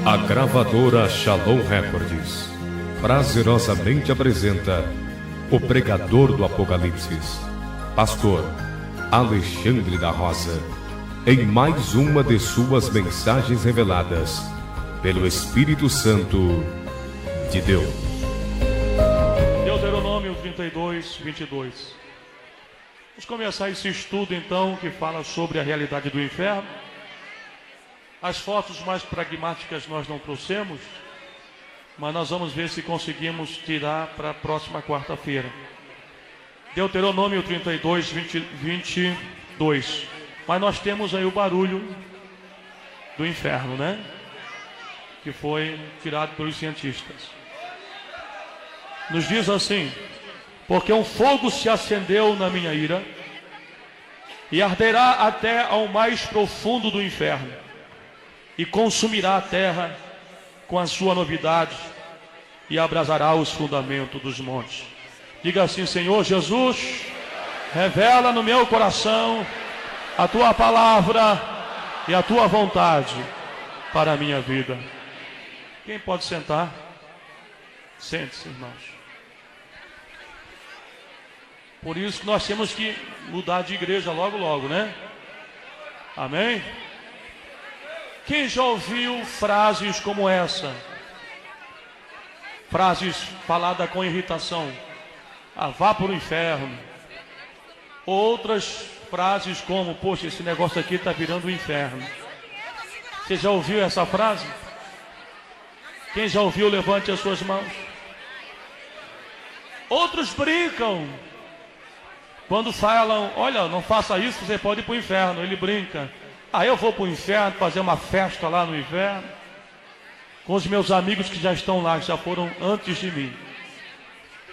A gravadora Shalom Records prazerosamente apresenta o pregador do Apocalipse, Pastor Alexandre da Rosa, em mais uma de suas mensagens reveladas pelo Espírito Santo de Deus. Deuteronômio 32, 22. Vamos começar esse estudo então, que fala sobre a realidade do inferno. As fotos mais pragmáticas nós não trouxemos, mas nós vamos ver se conseguimos tirar para a próxima quarta-feira. Deuteronômio 32, 22. Mas nós temos aí o barulho do inferno, né? Que foi tirado pelos cientistas. Nos diz assim: porque um fogo se acendeu na minha ira, e arderá até ao mais profundo do inferno, e consumirá a terra com a sua novidade, e abrasará os fundamentos dos montes. Diga assim: Senhor Jesus, revela no meu coração a tua palavra e a tua vontade para a minha vida. Quem pode sentar? Sente-se, irmãos. Por isso que nós temos que mudar de igreja logo, logo, né? Amém? Quem já ouviu frases como essa? Frases faladas com irritação. Ah, vá para o inferno. Outras frases como: poxa, esse negócio aqui está virando um inferno. Você já ouviu essa frase? Quem já ouviu, levante as suas mãos. Outros brincam quando falam: olha, não faça isso, você pode ir para o inferno. Ele brinca: ah, eu vou para o inferno fazer uma festa lá no inferno com os meus amigos que já estão lá, que já foram antes de mim.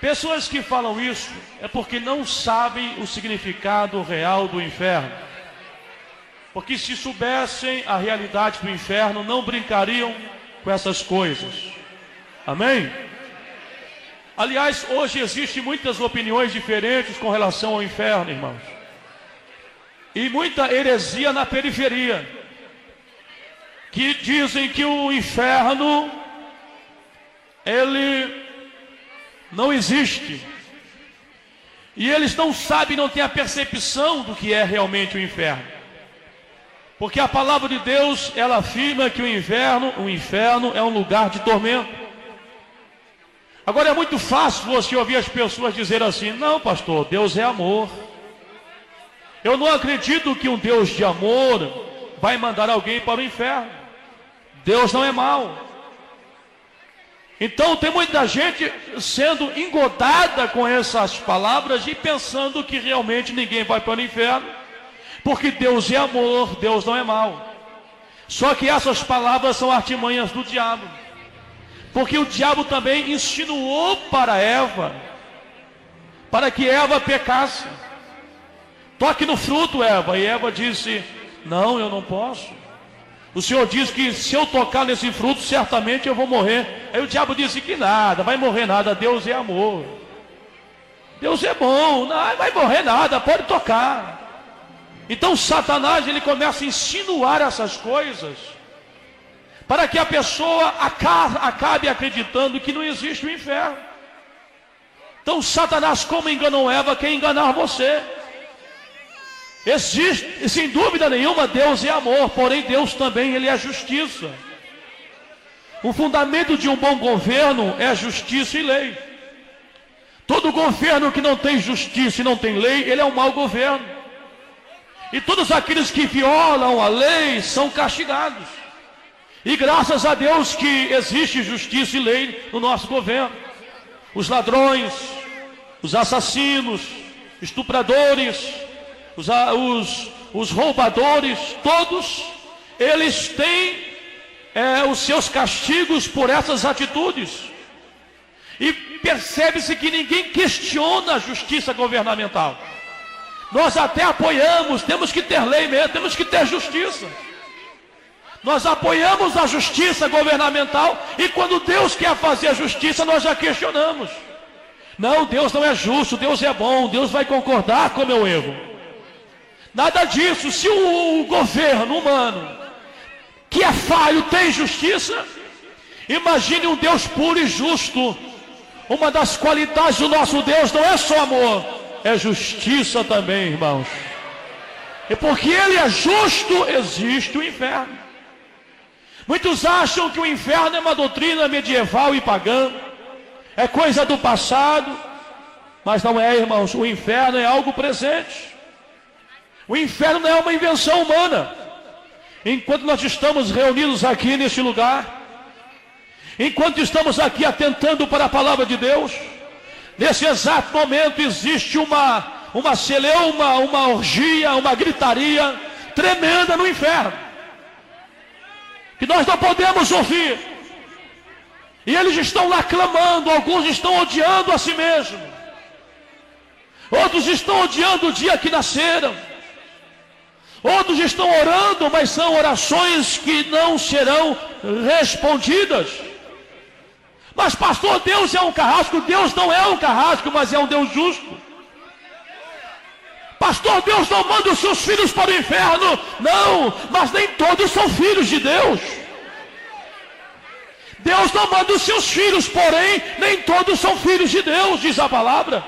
Pessoas que falam isso é porque não sabem o significado real do inferno. Porque se soubessem a realidade do inferno, não brincariam com essas coisas. Amém? Aliás, hoje existem muitas opiniões diferentes com relação ao inferno, irmãos. E muita heresia na periferia, que dizem que o inferno, ele não existe. E eles não sabem, não têm a percepção do que é realmente o inferno. Porque a palavra de Deus, ela afirma que o inferno é um lugar de tormento. Agora é muito fácil você ouvir as pessoas dizer assim: não, pastor, Deus é amor. Eu não acredito que um Deus de amor vai mandar alguém para o inferno. Deus não é mau. Então tem muita gente sendo engodada com essas palavras e pensando que realmente ninguém vai para o inferno, porque Deus é amor, Deus não é mau. Só que essas palavras são artimanhas do diabo, porque o diabo também insinuou para Eva, para que Eva pecasse. Toque no fruto, Eva. E Eva disse: não, eu não posso. O Senhor diz que se eu tocar nesse fruto, certamente eu vou morrer. Aí o diabo disse que nada, vai morrer nada, Deus é amor. Deus é bom, não vai morrer nada, pode tocar. Então Satanás, ele começa a insinuar essas coisas, para que a pessoa acabe acreditando que não existe o inferno. Então Satanás, como enganou Eva, quer enganar você. Existe, sem dúvida nenhuma, Deus é amor, porém Deus também, ele é justiça. O fundamento de um bom governo é justiça e lei. Todo governo que não tem justiça e não tem lei, ele é um mau governo. E todos aqueles que violam a lei são castigados. E graças a Deus que existe justiça e lei no nosso governo. Os ladrões, os assassinos, estupradores, os roubadores, todos eles têm os seus castigos por essas atitudes. E percebe-se que ninguém questiona a justiça governamental. Nós até apoiamos, temos que ter lei mesmo, temos que ter justiça. Nós apoiamos a justiça governamental, e quando Deus quer fazer a justiça, nós já questionamos. Não, Deus não é justo, Deus é bom, Deus vai concordar com o meu erro. Nada disso. Se o governo humano, que é falho, tem justiça, imagine um Deus puro e justo. Uma das qualidades do nosso Deus não é só amor, é justiça também, irmãos. E porque Ele é justo, existe o inferno. Muitos acham que o inferno é uma doutrina medieval e pagã, é coisa do passado, mas não é, irmãos. O inferno é algo presente. O inferno não é uma invenção humana. Enquanto nós estamos reunidos aqui neste lugar, enquanto estamos aqui atentando para a palavra de Deus, nesse exato momento existe uma celeuma, uma orgia, uma gritaria tremenda no inferno, que nós não podemos ouvir. E eles estão lá clamando, alguns estão odiando a si mesmos, outros estão odiando o dia que nasceram, outros estão orando, mas são orações que não serão respondidas. Mas pastor, Deus é um carrasco. Deus não é um carrasco, mas é um Deus justo. Pastor, Deus não manda os seus filhos para o inferno. Não, mas nem todos são filhos de Deus. Deus não manda os seus filhos, porém nem todos são filhos de Deus, diz a palavra.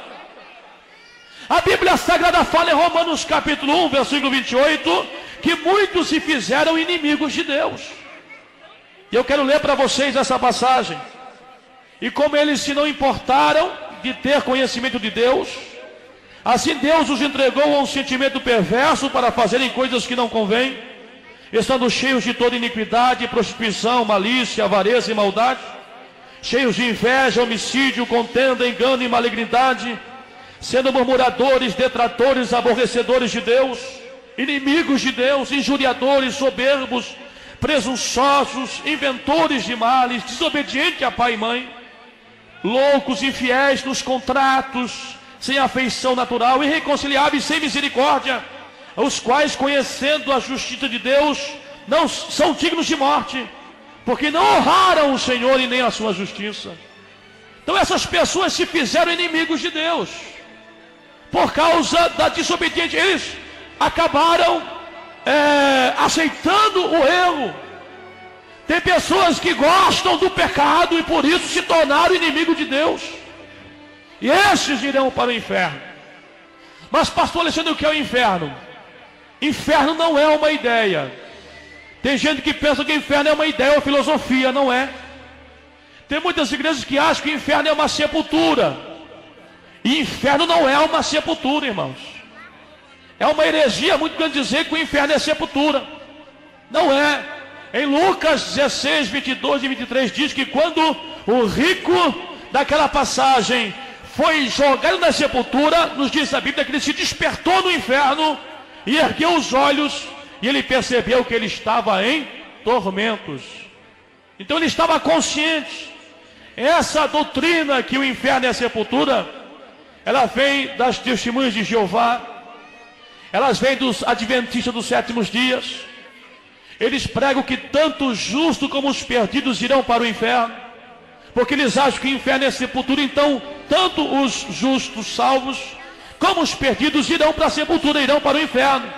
A Bíblia Sagrada fala em Romanos capítulo 1, versículo 28, que muitos se fizeram inimigos de Deus. E eu quero ler para vocês essa passagem. E como eles se não importaram de ter conhecimento de Deus, assim Deus os entregou a um sentimento perverso para fazerem coisas que não convêm, estando cheios de toda iniquidade, prostituição, malícia, avareza e maldade, cheios de inveja, homicídio, contenda, engano e malignidade, sendo murmuradores, detratores, aborrecedores de Deus, inimigos de Deus, injuriadores, soberbos, presunçosos, inventores de males, desobedientes a pai e mãe, loucos, infiéis nos contratos, sem afeição natural, irreconciliáveis, sem misericórdia, os quais, conhecendo a justiça de Deus, não são dignos de morte, porque não honraram o Senhor e nem a sua justiça. Então essas pessoas se fizeram inimigos de Deus, por causa da desobediência. Eles acabaram aceitando o erro. Tem pessoas que gostam do pecado e por isso se tornaram inimigo de Deus, e esses irão para o inferno. Mas pastor Alexandre, o que é o inferno? Inferno não é uma ideia. Tem gente que pensa que inferno é uma ideia ou filosofia. Não é. Tem muitas igrejas que acham que inferno é uma sepultura, e inferno não é uma sepultura, irmãos. É uma heresia muito grande dizer que o inferno é sepultura. Não é. Em Lucas 16, 22 e 23 diz que quando o rico daquela passagem foi jogado na sepultura, nos diz a Bíblia que ele se despertou no inferno e ergueu os olhos e ele percebeu que ele estava em tormentos. Então ele estava consciente. Essa doutrina que o inferno é a sepultura, ela vem das testemunhas de Jeová, elas vêm dos adventistas dos sétimos dias. Eles pregam que tanto os justos como os perdidos irão para o inferno, porque eles acham que o inferno é sepultura. Então tanto os justos salvos como os perdidos irão para a sepultura, irão para o inferno.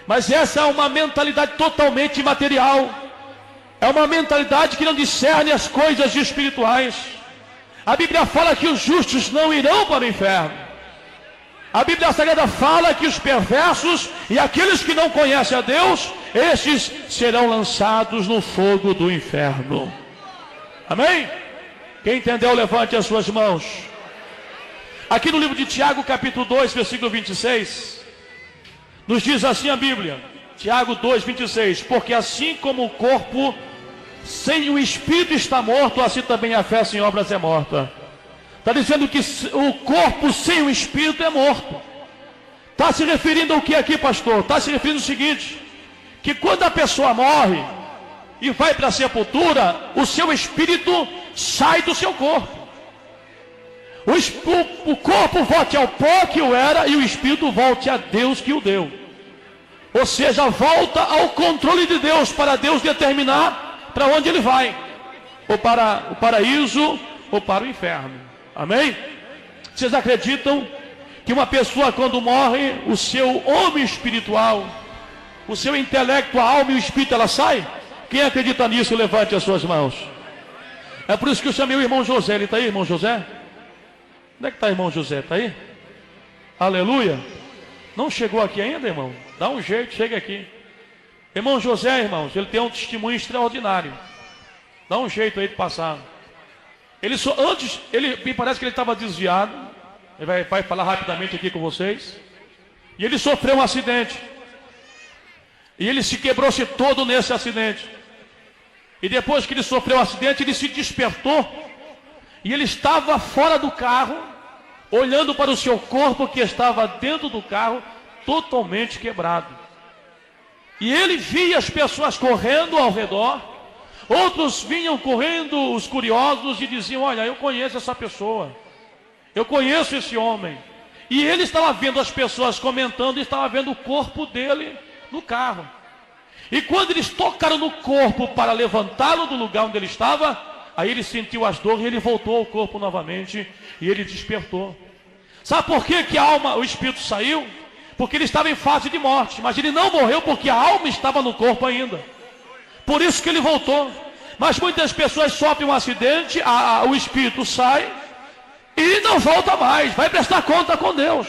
Mas essa é uma mentalidade totalmente imaterial, é uma mentalidade que não discerne as coisas espirituais. A Bíblia fala que os justos não irão para o inferno. A Bíblia Sagrada fala que os perversos e aqueles que não conhecem a Deus, estes serão lançados no fogo do inferno. Amém? Quem entendeu, levante as suas mãos. Aqui no livro de Tiago, capítulo 2, versículo 26, nos diz assim a Bíblia, Tiago 2, 26, porque assim como o corpo sem o espírito está morto, assim também a fé sem obras é morta. Está dizendo que o corpo sem o espírito é morto. Está se referindo ao que aqui, pastor? Está se referindo ao seguinte, que quando a pessoa morre e vai para a sepultura, o seu espírito sai do seu corpo. O corpo volte ao pó que o era e o espírito volte a Deus que o deu. Ou seja, volta ao controle de Deus, para Deus determinar para onde ele vai, ou para o paraíso ou para o inferno. Amém? Vocês acreditam que uma pessoa quando morre, o seu homem espiritual, o seu intelecto, a alma e o espírito, ela sai? Quem acredita nisso, levante as suas mãos. É por isso que eu chamei o irmão José. Ele está aí, irmão José? Onde é que está o irmão José? Está aí? Aleluia. Não chegou aqui ainda, irmão? Dá um jeito, chega aqui. Irmão José, irmãos, ele tem um testemunho extraordinário. Dá um jeito aí de passar. Me parece que ele estava desviado. Ele vai falar rapidamente aqui com vocês. E ele sofreu um acidente. E ele se quebrou-se todo nesse acidente. E depois que ele sofreu um acidente, ele se despertou. E ele estava fora do carro, olhando para o seu corpo que estava dentro do carro, totalmente quebrado. E ele via as pessoas correndo ao redor. Outros vinham correndo, os curiosos, e diziam: olha, eu conheço essa pessoa, eu conheço esse homem. E ele estava vendo as pessoas comentando, e estava vendo o corpo dele no carro. E quando eles tocaram no corpo para levantá-lo do lugar onde ele estava, aí ele sentiu as dores e ele voltou ao corpo novamente e ele despertou. Sabe por que a alma, o espírito saiu? Porque ele estava em fase de morte, mas ele não morreu porque a alma estava no corpo ainda. Por isso que ele voltou. Mas muitas pessoas sofrem um acidente, o espírito sai e não volta mais, vai prestar conta com Deus.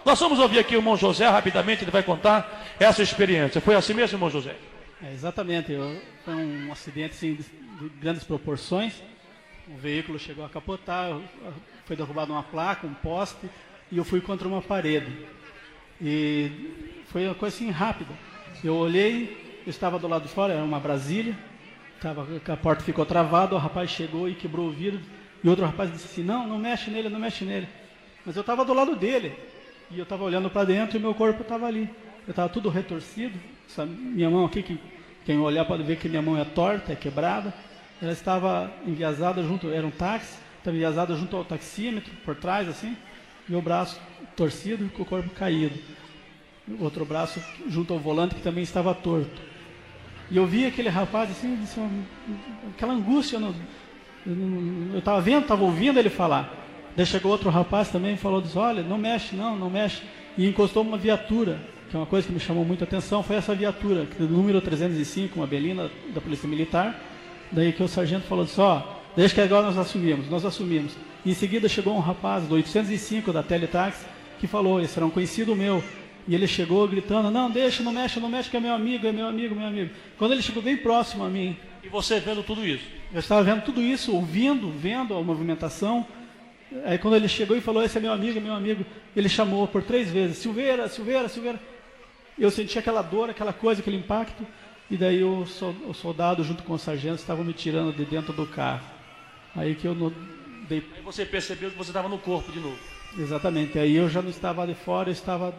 Nós vamos ouvir aqui o irmão José rapidamente, ele vai contar essa experiência. Foi assim mesmo, irmão José? Exatamente, foi um acidente assim, de grandes proporções. O veículo chegou a capotar, foi derrubada uma placa, um poste, e eu fui contra uma parede. E foi uma coisa assim rápida. Eu olhei, eu estava do lado de fora, era uma Brasília, a porta ficou travada, o rapaz chegou e quebrou o vidro, e outro rapaz disse assim: não mexe nele, não mexe nele. Mas eu estava do lado dele, e eu estava olhando para dentro e meu corpo estava ali. Eu estava tudo retorcido, essa minha mão aqui, quem olhar pode ver que minha mão é torta, é quebrada. Ela estava enviesada junto, era um táxi, estava enviesada junto ao taxímetro, por trás assim, meu braço torcido com o corpo caído. O outro braço junto ao volante que também estava torto. E eu vi aquele rapaz assim, aquela angústia, eu estava vendo, estava ouvindo ele falar. Daí chegou outro rapaz também e falou: disse, olha, não mexe, não mexe. E encostou uma viatura, que é uma coisa que me chamou muita atenção, foi essa viatura, do número 305, uma belina da Polícia Militar. Daí que o sargento falou assim: deixa que agora nós assumimos. E em seguida chegou um rapaz do 805 da Teletaxi, que falou: esse era um conhecido meu. E ele chegou gritando: não mexe, não mexe, que é meu amigo. Quando ele chegou bem próximo a mim... E você vendo tudo isso? Eu estava vendo tudo isso, vendo a movimentação. Aí quando ele chegou e falou: esse é meu amigo, ele chamou por 3 vezes: Silveira. Eu senti aquela dor, aquela coisa, aquele impacto. E daí o soldado junto com o sargento estavam me tirando de dentro do carro. Aí que eu dei... Aí você percebeu que você estava no corpo de novo. Exatamente, aí eu já não estava de fora, eu estava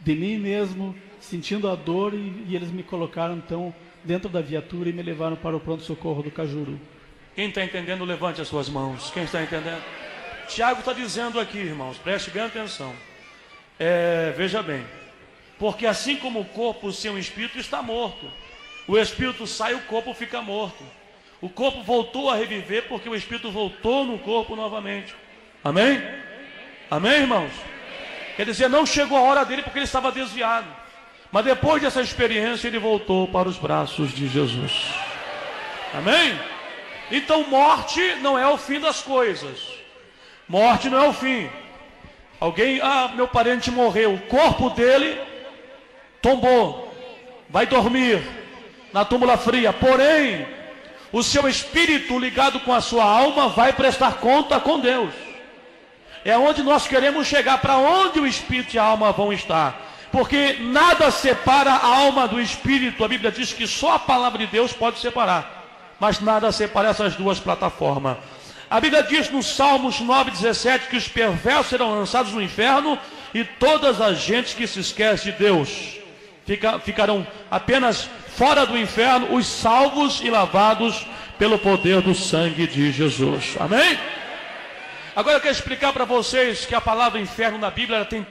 de mim mesmo, sentindo a dor, e eles me colocaram então dentro da viatura e me levaram para o pronto-socorro do Cajuru. Quem está entendendo, levante as suas mãos. Quem está entendendo? Tiago está dizendo aqui, irmãos, preste bem atenção. Veja bem, porque assim como o corpo sem o espírito está morto, o espírito sai, o corpo fica morto. O corpo voltou a reviver porque o espírito voltou no corpo novamente. Amém? Amém, irmãos? Quer dizer, não chegou a hora dele porque ele estava desviado. Mas depois dessa experiência, ele voltou para os braços de Jesus. Amém? Então, morte não é o fim das coisas. Morte não é o fim. Alguém, meu parente morreu, o corpo dele tombou, vai dormir na túmula fria, porém, o seu espírito ligado com a sua alma vai prestar conta com Deus. É onde nós queremos chegar, para onde o espírito e a alma vão estar. Porque nada separa a alma do espírito. A Bíblia diz que só a palavra de Deus pode separar, mas nada separa essas duas plataformas. A Bíblia diz no Salmos 9,17 que os perversos serão lançados no inferno e todas as gentes que se esquecem de Deus ficarão apenas fora do inferno, os salvos e lavados pelo poder do sangue de Jesus. Amém? Agora eu quero explicar para vocês que a palavra inferno na Bíblia ela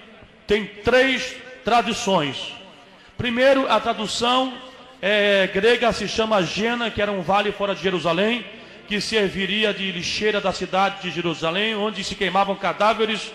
tem 3 traduções. Primeiro, a tradução grega se chama Gena, que era um vale fora de Jerusalém, que serviria de lixeira da cidade de Jerusalém, onde se queimavam cadáveres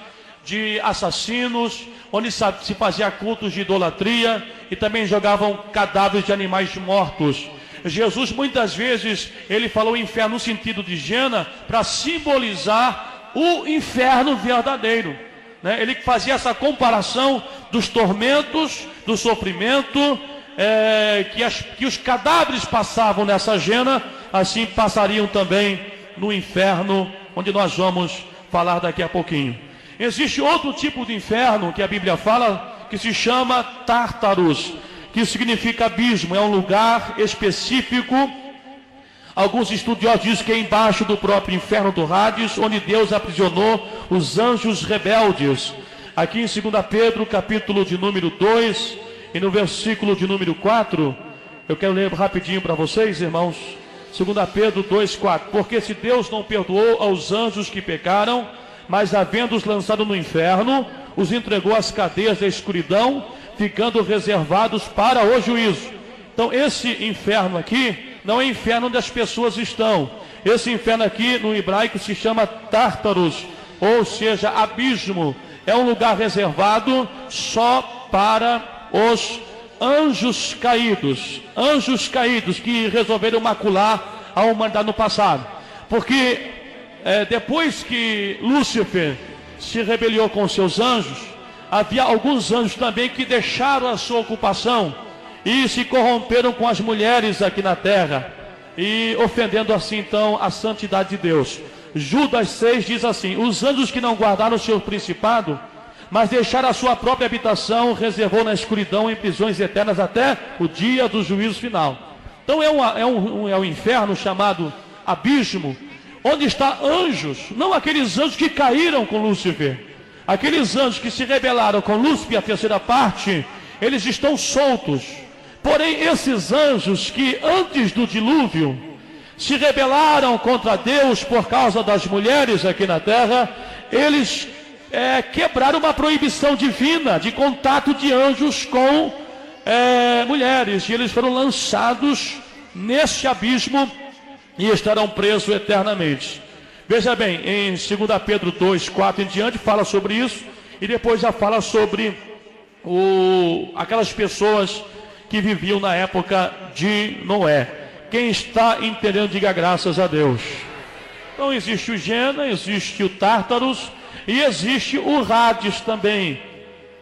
de assassinos, onde se fazia cultos de idolatria e também jogavam cadáveres de animais mortos. Jesus muitas vezes ele falou inferno no sentido de Gênesis para simbolizar o inferno verdadeiro, né? Ele fazia essa comparação dos tormentos, do sofrimento que os cadáveres passavam nessa Gênesis, assim passariam também no inferno, onde nós vamos falar daqui a pouquinho. Existe outro tipo de inferno que a Bíblia fala, que se chama Tártaros, que significa abismo, é um lugar específico. Alguns estudiosos dizem que é embaixo do próprio inferno do Hades, onde Deus aprisionou os anjos rebeldes. Aqui em 2 Pedro, capítulo de número 2, e no versículo de número 4, eu quero ler rapidinho para vocês, irmãos. 2 Pedro 2,4. Porque se Deus não perdoou aos anjos que pecaram, mas havendo-os lançado no inferno, os entregou às cadeias da escuridão, ficando reservados para o juízo. Então esse inferno aqui não é inferno onde as pessoas estão. Esse inferno aqui no hebraico se chama Tártaros, ou seja, abismo. É um lugar reservado só para os anjos caídos que resolveram macular a humanidade no passado. Porque depois que Lúcifer se rebeliou com seus anjos, havia alguns anjos também que deixaram a sua ocupação e se corromperam com as mulheres aqui na terra, e ofendendo assim então a santidade de Deus. Judas 6 diz assim: os anjos que não guardaram o seu principado, mas deixaram a sua própria habitação, reservou na escuridão em prisões eternas até o dia do juízo final. Então é um inferno chamado abismo, onde está anjos, não aqueles anjos que caíram com Lúcifer. Aqueles anjos que se rebelaram com Lúcifer, a terceira parte, eles estão soltos. Porém, esses anjos que antes do dilúvio se rebelaram contra Deus por causa das mulheres aqui na terra, eles quebraram uma proibição divina de contato de anjos com mulheres, e eles foram lançados neste abismo e estarão presos eternamente. Veja bem, em 2 Pedro 2, 4 em diante, fala sobre isso, e depois já fala sobre aquelas pessoas que viviam na época de Noé. Quem está entendendo, diga graças a Deus. Então existe o Gênesis, existe o Tártaros, e existe o Hades também,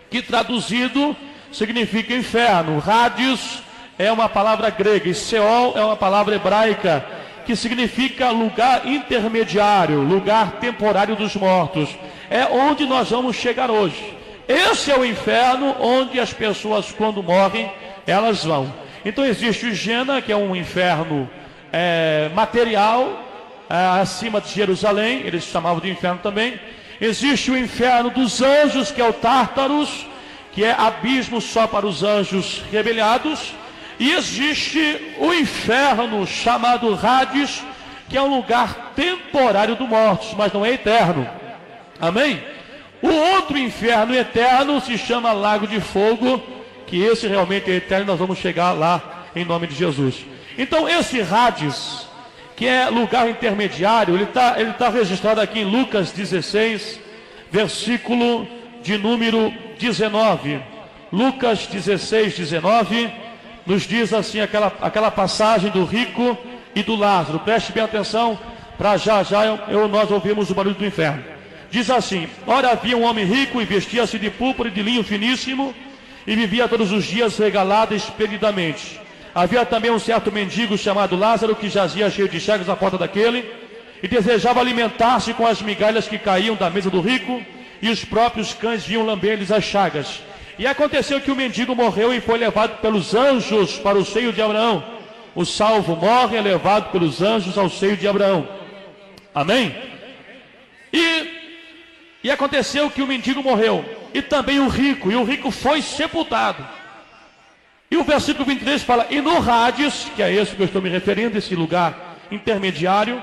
que traduzido significa inferno. Hades é uma palavra grega, e Seol é uma palavra hebraica, que significa lugar intermediário, lugar temporário dos mortos. É onde nós vamos chegar hoje. Esse é o inferno onde as pessoas, quando morrem, elas vão. Então existe o Gênesis, que é um inferno material, acima de Jerusalém, eles chamavam de inferno também. Existe o inferno dos anjos, que é o Tártaros, que é abismo só para os anjos rebelados. E existe o inferno chamado Hades, que é um lugar temporário dos mortos, mas não é eterno. Amém? O outro inferno eterno se chama Lago de Fogo, que esse realmente é eterno, nós vamos chegar lá em nome de Jesus. Então esse Hades, que é lugar intermediário, ele tá registrado aqui em Lucas 16, versículo de número 19. Lucas 16, 19, nos diz assim aquela passagem do rico e do Lázaro. Preste bem atenção, para já nós ouvimos o barulho do inferno. Diz assim: ora, havia um homem rico e vestia-se de púrpura e de linho finíssimo, e vivia todos os dias regalado esplendidamente. Havia também um certo mendigo chamado Lázaro, que jazia cheio de chagas à porta daquele, e desejava alimentar-se com as migalhas que caíam da mesa do rico, e os próprios cães vinham lamber-lhes as chagas. E aconteceu que o mendigo morreu e foi levado pelos anjos para o seio de Abraão. O salvo morre, é levado pelos anjos ao seio de Abraão. Amém? E aconteceu que o mendigo morreu, e também o rico foi sepultado. E o versículo 23 fala: e no Hades, que é esse que eu estou me referindo, esse lugar intermediário,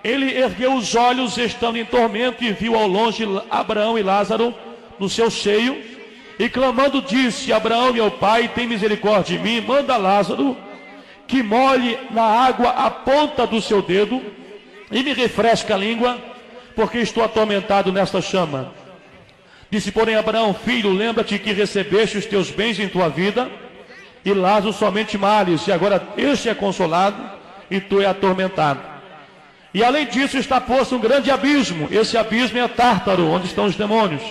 ele ergueu os olhos estando em tormento e viu ao longe Abraão e Lázaro no seu seio, e clamando disse: Abraão, meu pai, tem misericórdia de mim, manda Lázaro que molhe na água a ponta do seu dedo e me refresque a língua, porque estou atormentado nesta chama. Disse, porém, Abraão, filho, lembra-te que recebeste os teus bens em tua vida, e Lázaro somente males, e agora este é consolado, e tu é atormentado. E além disso está posto um grande abismo, esse abismo é Tártaro, onde estão os demônios,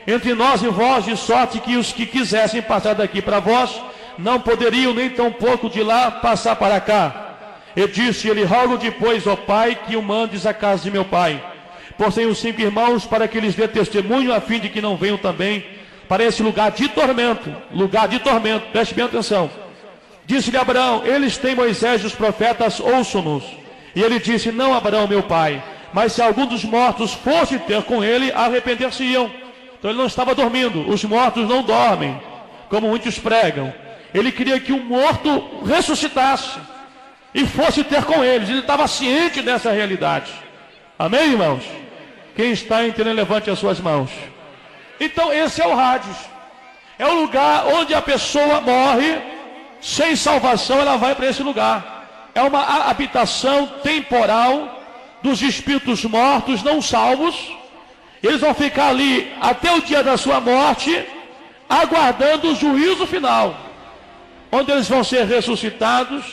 entre nós e vós, de sorte que os que quisessem passar daqui para vós, não poderiam nem tão pouco de lá passar para cá. E disse ele, rogo depois, ó Pai, que o mandes à casa de meu pai, pois tenho 5 irmãos, para que lhes dê testemunho, a fim de que não venham também para esse lugar de tormento, preste bem atenção. Disse-lhe Abraão, eles têm Moisés e os profetas, ouçam-nos. E ele disse, não, Abraão, meu pai, mas se algum dos mortos fosse ter com ele, arrepender-se-iam. Então ele não estava dormindo, os mortos não dormem, como muitos pregam. Ele queria que o morto ressuscitasse e fosse ter com eles, ele estava ciente dessa realidade. Amém, irmãos? Quem está entendendo, levante as suas mãos. Então esse é o Hades, é o lugar onde a pessoa morre, sem salvação ela vai para esse lugar. É uma habitação temporal dos espíritos mortos não salvos. Eles vão ficar ali até o dia da sua morte, aguardando o juízo final, onde eles vão ser ressuscitados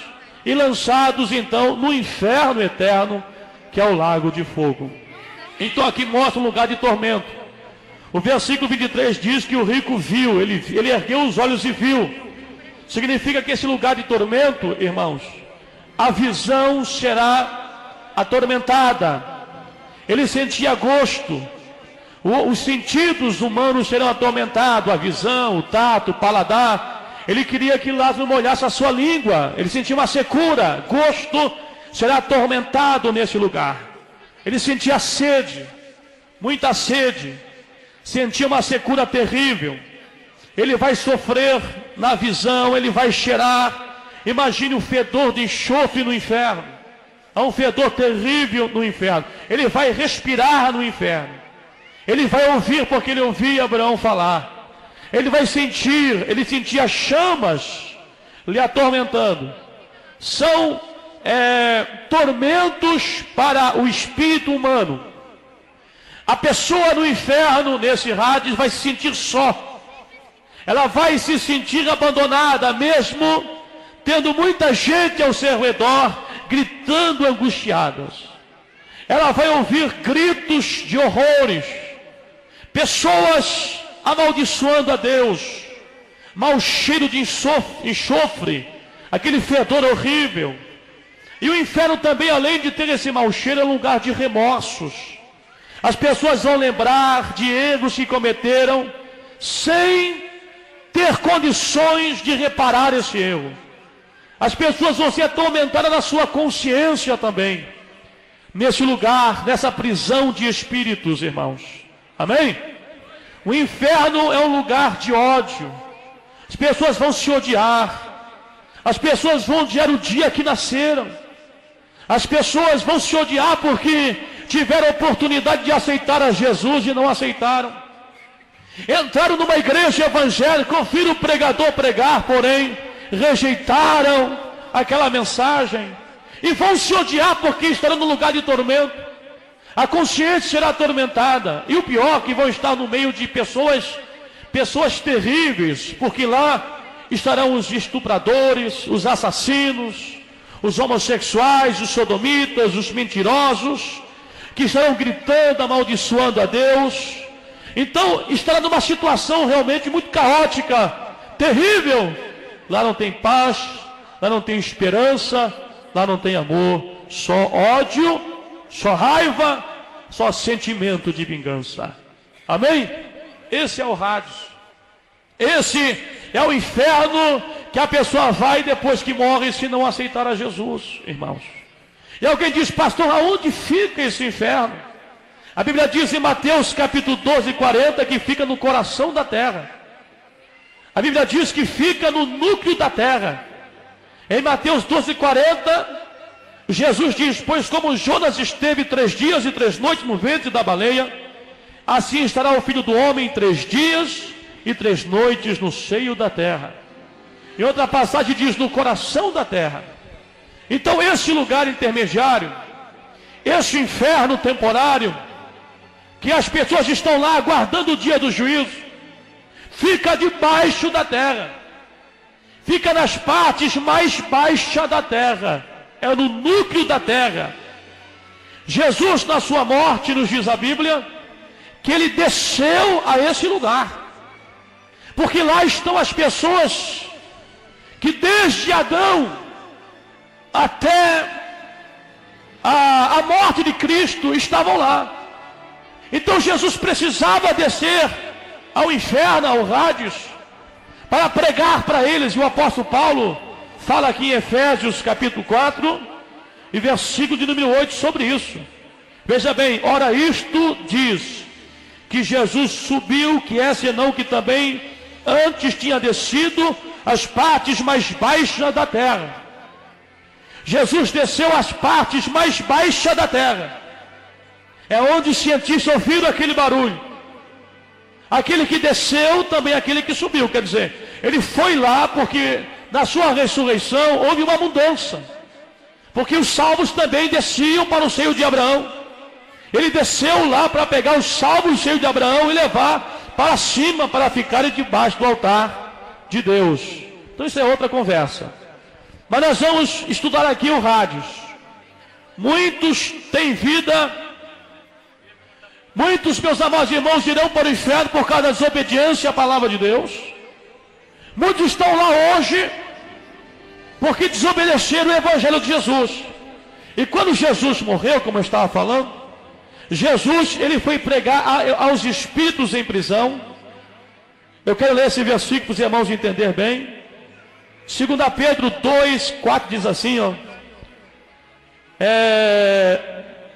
e lançados então no inferno eterno, que é o lago de fogo. Então aqui mostra um lugar de tormento. O versículo 23 diz que o rico viu, ele ergueu os olhos e viu. Significa que esse lugar de tormento, irmãos, a visão será atormentada. Ele sentia gosto. Os sentidos humanos serão atormentados, a visão, o tato, o paladar. Ele queria que Lázaro molhasse a sua língua. Ele sentia uma secura. Gosto será atormentado nesse lugar. Ele sentia sede, muita sede. Sentia uma secura terrível. Ele vai sofrer na visão, ele vai cheirar. Imagine o fedor de enxofre no inferno. Há um fedor terrível no inferno. Ele vai respirar no inferno. Ele vai ouvir, porque ele ouvia Abraão falar. Ele vai sentir, ele sentia chamas lhe atormentando. São tormentos para o espírito humano. A pessoa no inferno, nesse Hades, vai se sentir só. Ela vai se sentir abandonada, mesmo tendo muita gente ao seu redor, gritando angustiadas. Ela vai ouvir gritos de horrores. Pessoas amaldiçoando a Deus, mau cheiro de enxofre, aquele fedor horrível. E o inferno também, além de ter esse mau cheiro, é um lugar de remorsos. As pessoas vão lembrar de erros que cometeram, sem ter condições de reparar esse erro. As pessoas vão ser atormentadas na sua consciência também, nesse lugar, nessa prisão de espíritos, irmãos. Amém? O inferno é um lugar de ódio. As pessoas vão se odiar. As pessoas vão odiar o dia que nasceram. As pessoas vão se odiar porque tiveram a oportunidade de aceitar a Jesus e não aceitaram. Entraram numa igreja evangélica, ouviram o pregador pregar, porém rejeitaram aquela mensagem. E vão se odiar porque estarão no lugar de tormento. A consciência será atormentada. E o pior, que vão estar no meio de pessoas terríveis, porque lá estarão os estupradores, os assassinos, os homossexuais, os sodomitas, os mentirosos, que estarão gritando, amaldiçoando a Deus. Então estará numa situação realmente muito caótica, terrível. Lá não tem paz, lá não tem esperança, lá não tem amor, só ódio, só raiva, só sentimento de vingança. Amém? Esse é o Hades. Esse é o inferno que a pessoa vai depois que morre, se não aceitar a Jesus, irmãos. E alguém diz, pastor, aonde fica esse inferno? A Bíblia diz em Mateus capítulo 12, 40, que fica no coração da terra. A Bíblia diz que fica no núcleo da terra. Em Mateus 12, 40, Jesus diz, pois como Jonas esteve 3 dias e 3 noites no ventre da baleia, assim estará o Filho do Homem 3 dias e 3 noites no seio da terra. Em outra passagem diz, no coração da terra. Então esse lugar intermediário, esse inferno temporário, que as pessoas estão lá aguardando o dia do juízo, fica debaixo da terra, fica nas partes mais baixas da terra, é no núcleo da terra. Jesus, na sua morte, nos diz a Bíblia, que ele desceu a esse lugar, porque lá estão as pessoas que desde Adão até a morte de Cristo estavam lá. Então Jesus precisava descer ao inferno, ao Hades, para pregar para eles. E o apóstolo Paulo fala aqui em Efésios capítulo 4 e versículo de número 8 sobre isso. Veja bem, ora isto diz que Jesus subiu, que é senão que também antes tinha descido as partes mais baixas da terra. Jesus desceu às partes mais baixas da terra. É onde os cientistas ouviram aquele barulho. Aquele que desceu, também aquele que subiu. Quer dizer, ele foi lá porque na sua ressurreição houve uma mudança. Porque os salvos também desciam para o seio de Abraão. Ele desceu lá para pegar os salvos do seio de Abraão e levar para cima, para ficarem debaixo do altar de Deus. Então isso é outra conversa. Mas nós vamos estudar aqui o Hades. Muitos têm vida, muitos, meus amados irmãos, irão para o inferno por causa da desobediência à palavra de Deus. Muitos estão lá hoje porque desobedeceram o Evangelho de Jesus. E quando Jesus morreu, como eu estava falando, Jesus, ele foi pregar aos espíritos em prisão. Eu quero ler esse versículo para os irmãos entender bem. 2 Pedro 2, 4 diz assim, ó.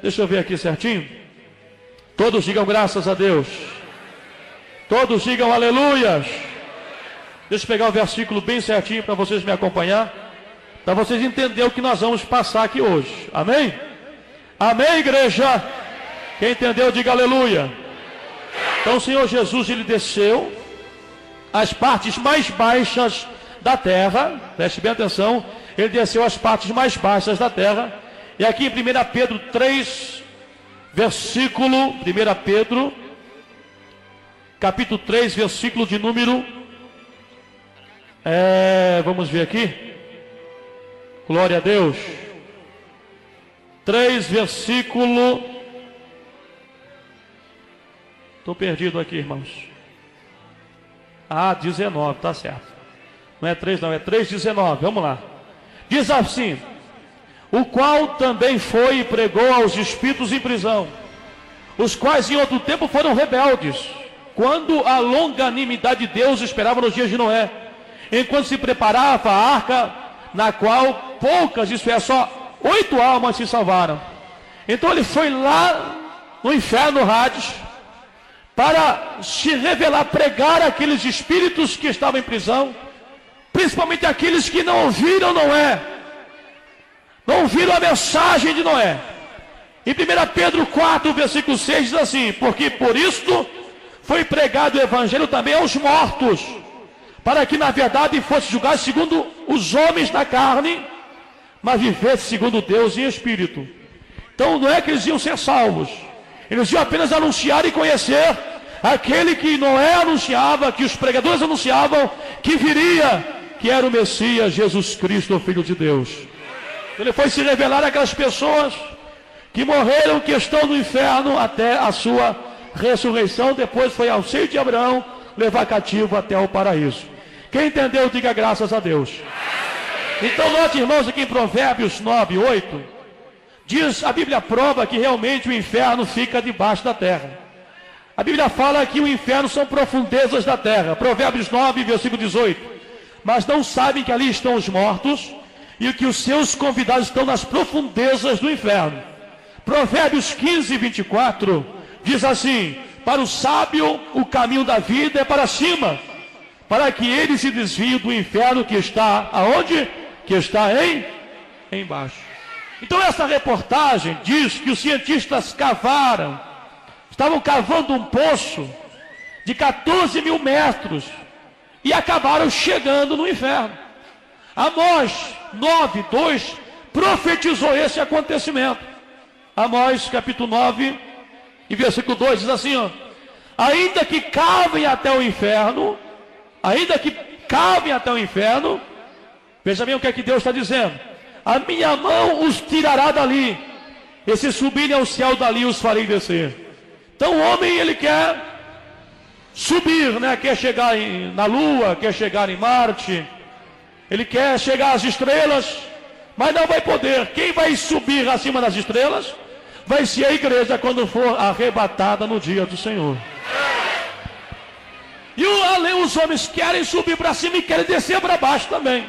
Deixa eu ver aqui certinho. Todos digam graças a Deus. Todos digam aleluias. Deixa eu pegar o versículo bem certinho para vocês me acompanhar, para vocês entenderem o que nós vamos passar aqui hoje. Amém? Amém, igreja? Quem entendeu, diga aleluia. Então o Senhor Jesus, ele desceu às partes mais baixas da terra. Preste bem atenção. Ele desceu às partes mais baixas da terra. E aqui em 1 Pedro 3, versículo, 1 Pedro, capítulo 3, versículo de número, vamos ver aqui. Glória a Deus. 3, versículo, estou perdido aqui, irmãos. 19, tá certo. Não é 3 não, é 3,19, vamos lá. Diz assim: o qual também foi e pregou aos espíritos em prisão, os quais em outro tempo foram rebeldes, quando a longanimidade de Deus esperava nos dias de Noé, enquanto se preparava a arca, na qual poucas, isso é, só 8 almas se salvaram. Então ele foi lá no inferno, Hades, para se revelar, pregar àqueles espíritos que estavam em prisão, principalmente aqueles que não ouviram Noé, não ouviram a mensagem de Noé. Em 1 Pedro 4, versículo 6 diz assim: porque por isto foi pregado o evangelho também aos mortos, para que na verdade fosse julgado segundo os homens da carne, mas vivesse segundo Deus em espírito. Então não é que eles iam ser salvos, eles iam apenas anunciar e conhecer aquele que Noé anunciava, que os pregadores anunciavam, que viria, que era o Messias, Jesus Cristo, o Filho de Deus. Ele foi se revelar àquelas pessoas que morreram, que estão no inferno até a sua ressurreição. Depois foi ao seio de Abraão levar cativo até o paraíso. Quem entendeu, diga graças a Deus. Então, note, irmãos, aqui em Provérbios 9, 8, diz, a Bíblia prova que realmente o inferno fica debaixo da terra. A Bíblia fala que o inferno são profundezas da terra. Provérbios 9, versículo 18. Mas não sabem que ali estão os mortos e que os seus convidados estão nas profundezas do inferno. Provérbios 15, 24 diz assim: para o sábio o caminho da vida é para cima, para que ele se desvie do inferno que está aonde? Que está embaixo. Então essa reportagem diz que os cientistas estavam cavando um poço de 14 mil metros e acabaram chegando no inferno. Amós 9, 2 profetizou esse acontecimento. Amós capítulo 9, E versículo 2 diz assim, ó: ainda que cavem até o inferno, veja bem o que é que Deus está dizendo: a minha mão os tirará dali, e se subirem ao céu dali os farei descer. Então o homem, ele quer subir, né? Quer chegar na Lua, quer chegar em Marte, ele quer chegar às estrelas, mas não vai poder. Quem vai subir acima das estrelas vai ser a igreja quando for arrebatada no dia do Senhor. E os homens querem subir para cima e querem descer para baixo também.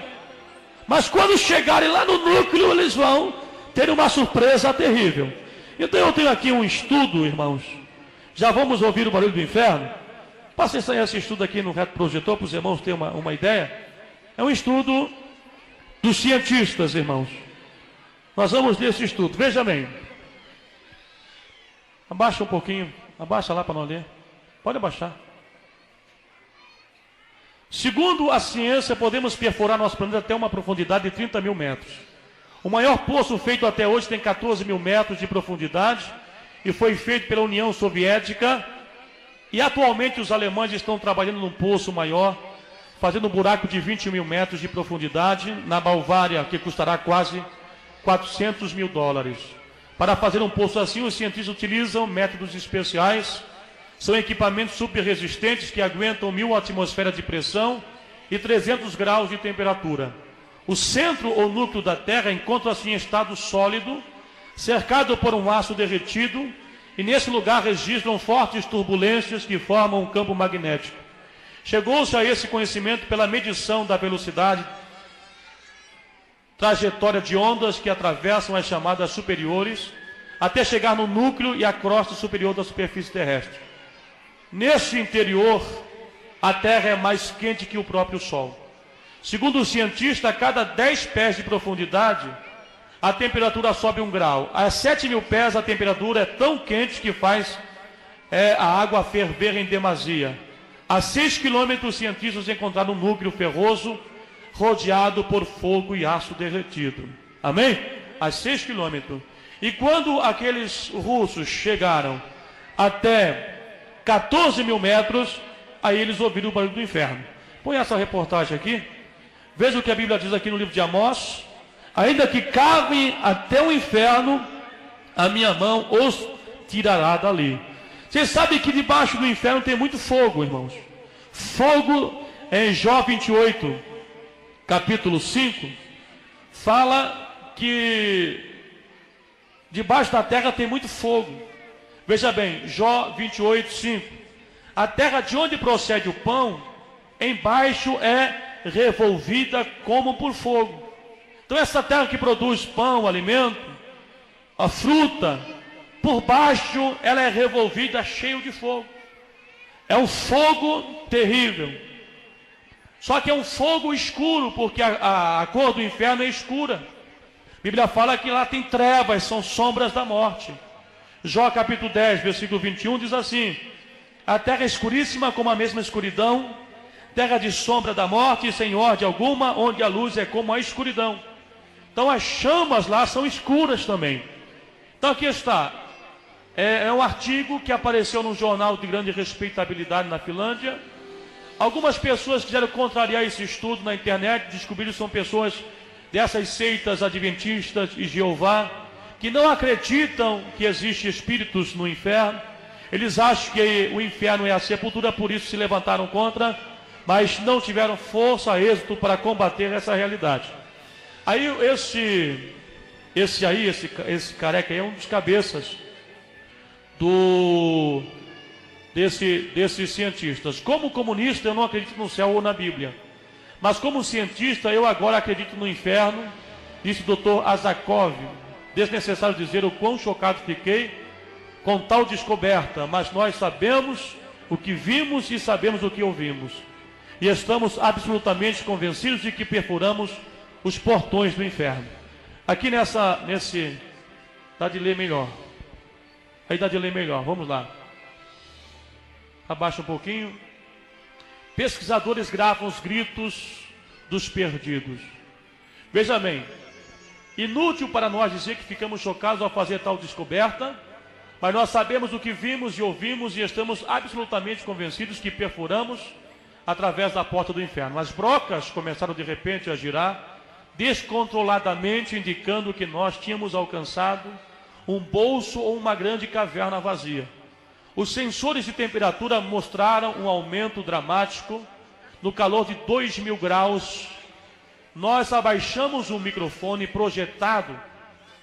Mas quando chegarem lá no núcleo, eles vão ter uma surpresa terrível. Então eu tenho aqui um estudo, irmãos. Já vamos ouvir o barulho do inferno? Passem esse estudo aqui no reto projetor para os irmãos terem uma ideia. É um estudo dos cientistas, irmãos. Nós vamos ler esse estudo. Veja bem. Abaixa um pouquinho. Abaixa lá para não ler. Pode abaixar. Segundo a ciência, podemos perfurar nosso planeta até uma profundidade de 30 mil metros. O maior poço feito até hoje tem 14 mil metros de profundidade e foi feito pela União Soviética. E atualmente os alemães estão trabalhando num poço maior, fazendo um buraco de 20 mil metros de profundidade na Balvária, que custará quase 400 mil dólares. Para fazer um poço assim, os cientistas utilizam métodos especiais. São equipamentos super resistentes que aguentam 1000 atmosferas de pressão e 300 graus de temperatura. O centro ou núcleo da Terra encontra-se em estado sólido, cercado por um aço derretido, e nesse lugar registram fortes turbulências que formam um campo magnético. Chegou-se a esse conhecimento pela medição da velocidade, trajetória de ondas que atravessam as chamadas superiores, até chegar no núcleo e a crosta superior da superfície terrestre. Neste interior, a Terra é mais quente que o próprio Sol. Segundo o cientista, a cada 10 pés de profundidade, a temperatura sobe 1 grau. A 7.000 pés, a temperatura é tão quente que faz a água ferver em demasia. A 6 quilômetros, os cientistas encontraram um núcleo ferroso rodeado por fogo e aço derretido. Amém? A 6 quilômetros. E quando aqueles russos chegaram até 14 mil metros, aí eles ouviram o barulho do inferno. Põe essa reportagem aqui. Veja o que a Bíblia diz aqui no livro de Amós: ainda que cavem até o inferno, a minha mão os tirará dali. Vocês sabem que debaixo do inferno tem muito fogo, irmãos. Fogo, em Jó 28, capítulo 5, fala que debaixo da terra tem muito fogo. Veja bem, Jó 28, 5. A terra de onde procede o pão, embaixo é revolvida como por fogo. Então essa terra que produz pão, alimento, a fruta, por baixo ela é revolvida cheio de fogo. É um fogo terrível. Só que é um fogo escuro, porque a cor do inferno é escura. A Bíblia fala que lá tem trevas, são sombras da morte. Jó capítulo 10, versículo 21 diz assim: a terra é escuríssima como a mesma escuridão, terra de sombra da morte e sem ordem alguma, onde a luz é como a escuridão. Então as chamas lá são escuras também. Então aqui está, é um artigo que apareceu num jornal de grande respeitabilidade na Finlândia. Algumas pessoas quiseram contrariar esse estudo na internet, descobriram que são pessoas dessas seitas adventistas e Jeová, que não acreditam que existem espíritos no inferno. Eles acham que o inferno é a sepultura, por isso se levantaram contra, mas não tiveram força, êxito para combater essa realidade. Aí esse careca aí é um dos cabeças desses cientistas. Como comunista eu não acredito no céu ou na Bíblia, mas como cientista eu agora acredito no inferno, disse o Dr. Azakov. Desnecessário dizer o quão chocado fiquei com tal descoberta, mas nós sabemos o que vimos e sabemos o que ouvimos, e estamos absolutamente convencidos de que perfuramos os portões do inferno. Aqui dá de ler melhor. Aí dá de ler melhor, vamos lá. Abaixa um pouquinho. Pesquisadores gravam os gritos dos perdidos. Veja bem, inútil para nós dizer que ficamos chocados ao fazer tal descoberta, Mas nós sabemos o que vimos e ouvimos e estamos absolutamente convencidos que perfuramos através da porta do inferno. As brocas começaram de repente a girar, descontroladamente, indicando que nós tínhamos alcançado um bolso ou uma grande caverna vazia. Os sensores de temperatura mostraram um aumento dramático. No calor de 2.000 graus, nós abaixamos um microfone projetado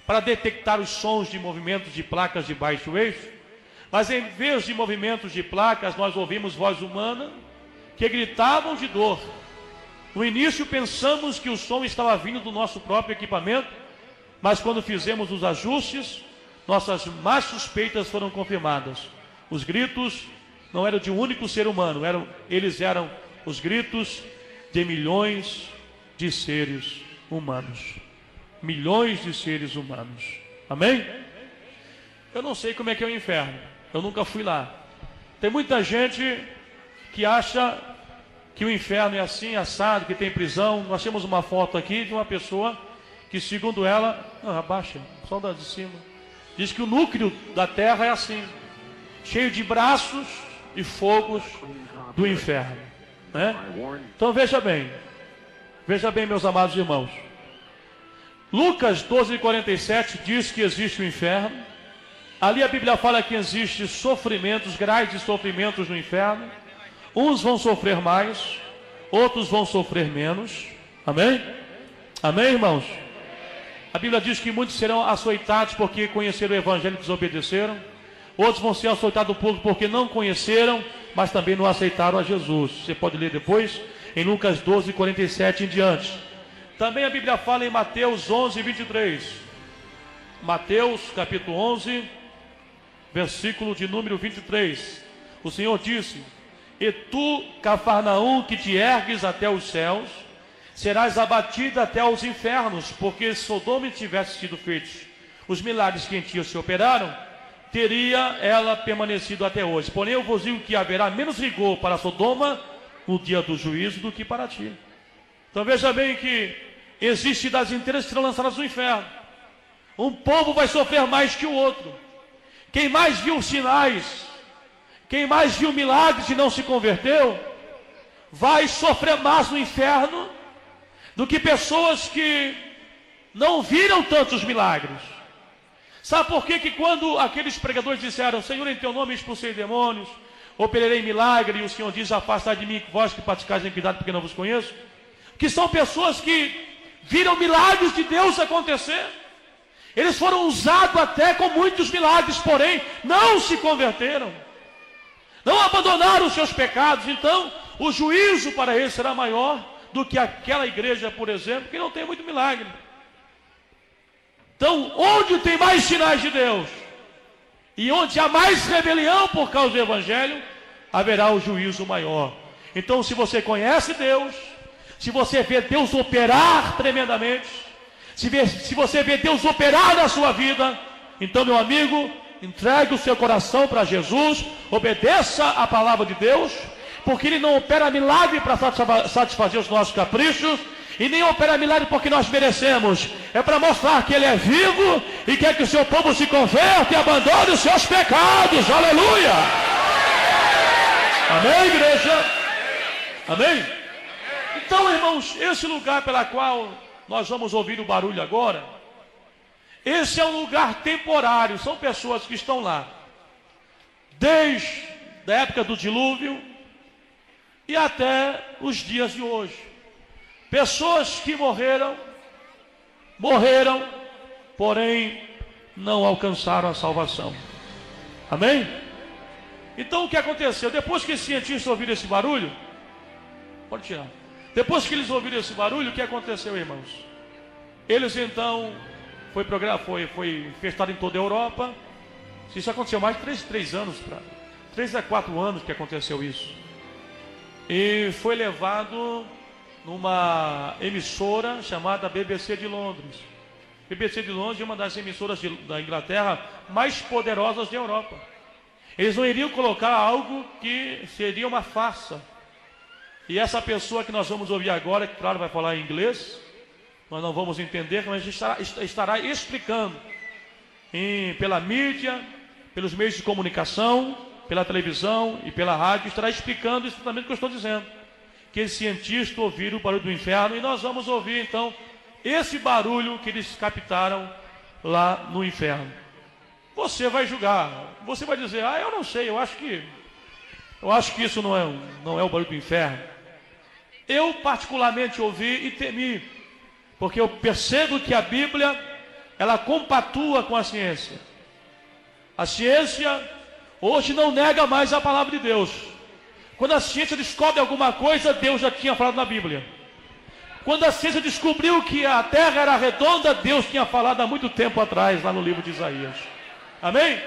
para detectar os sons de movimentos de placas de baixo eixo, mas em vez de movimentos de placas, nós ouvimos voz humana que gritavam de dor. No início pensamos que o som estava vindo do nosso próprio equipamento, mas quando fizemos os ajustes, nossas más suspeitas foram confirmadas. Os gritos não eram de um único ser humano, eles eram os gritos de milhões de seres humanos. Milhões de seres humanos. Amém? Eu não sei como é que é o inferno. Eu nunca fui lá. Tem muita gente que acha que o inferno é assim, assado, que tem prisão. Nós temos uma foto aqui de uma pessoa que, segundo ela, abaixa, só da de cima, diz que o núcleo da terra é assim, cheio de braços e fogos do inferno, né? Então veja bem, meus amados irmãos. Lucas 12:47 diz que existe o inferno. Ali a Bíblia fala que existe sofrimentos, graus de sofrimentos no inferno. Uns vão sofrer mais, outros vão sofrer menos. Amém? Amém, irmãos? A Bíblia diz que muitos serão açoitados porque conheceram o Evangelho e desobedeceram. Outros vão ser açoitados porque não conheceram, mas também não aceitaram a Jesus. Você pode ler depois em Lucas 12:47 em diante. Também a Bíblia fala em Mateus 11:23. Mateus capítulo 11, versículo de número 23. O Senhor disse: E tu, Cafarnaum, que te ergues até os céus, serás abatida até os infernos, porque se Sodoma tivesse sido feitos os milagres que em ti se operaram, teria ela permanecido até hoje. Porém eu vos digo que haverá menos rigor para Sodoma no dia do juízo do que para ti. Então veja bem que existe das inteiras que serão lançadas no inferno. Um povo vai sofrer mais que o outro. Quem mais viu sinais, quem mais viu milagres e não se converteu, vai sofrer mais no inferno do que pessoas que não viram tantos milagres. Sabe por quê? Que quando aqueles pregadores disseram: Senhor, em teu nome expulsei demônios, operei milagre, e o Senhor diz: afastai de mim, vós que praticais a iniquidade, porque não vos conheço. Que são pessoas que viram milagres de Deus acontecer. Eles foram usados até com muitos milagres, porém não se converteram, não abandonaram os seus pecados. Então o juízo para eles será maior do que aquela igreja, por exemplo, que não tem muito milagre. Então, onde tem mais sinais de Deus e onde há mais rebelião por causa do Evangelho, haverá o juízo maior. Então, se você conhece Deus, se você vê Deus operar tremendamente, se você vê Deus operar na sua vida, então, meu amigo, entregue o seu coração para Jesus, obedeça a palavra de Deus, porque Ele não opera milagre para satisfazer os nossos caprichos, e nem opera milagre porque nós merecemos. É para mostrar que Ele é vivo e quer que o seu povo se converta e abandone os seus pecados. Aleluia! Amém, igreja? Amém? Então, irmãos, esse lugar pela qual nós vamos ouvir o barulho agora, esse é um lugar temporário. São pessoas que estão lá desde a época do dilúvio e até os dias de hoje. Pessoas que morreram, porém não alcançaram a salvação. Amém? Então o que aconteceu? Depois que os cientistas ouviram esse barulho, pode tirar. Depois que eles ouviram esse barulho, o que aconteceu, irmãos? Eles então, foi festado em toda a Europa. Isso aconteceu mais de 3 anos, 3 a 4 anos que aconteceu isso. E foi levado numa emissora chamada BBC de Londres. BBC de Londres é uma das emissoras da Inglaterra mais poderosas da Europa. Eles não iriam colocar algo que seria uma farsa. E essa pessoa que nós vamos ouvir agora, que claro vai falar em inglês, nós não vamos entender, mas estará explicando pela mídia, pelos meios de comunicação, pela televisão e pela rádio, estará explicando exatamente o que eu estou dizendo. Que os cientistas ouviram o barulho do inferno, e nós vamos ouvir então esse barulho que eles captaram lá no inferno. Você vai julgar, você vai dizer, eu não sei, eu acho que isso não é o barulho do inferno. Eu particularmente ouvi e temi, porque eu percebo que a Bíblia, ela compatua com a ciência. A ciência hoje não nega mais a palavra de Deus. Quando a ciência descobre alguma coisa, Deus já tinha falado na Bíblia. Quando a ciência descobriu que a terra era redonda, Deus tinha falado há muito tempo atrás, lá no livro de Isaías. Amém?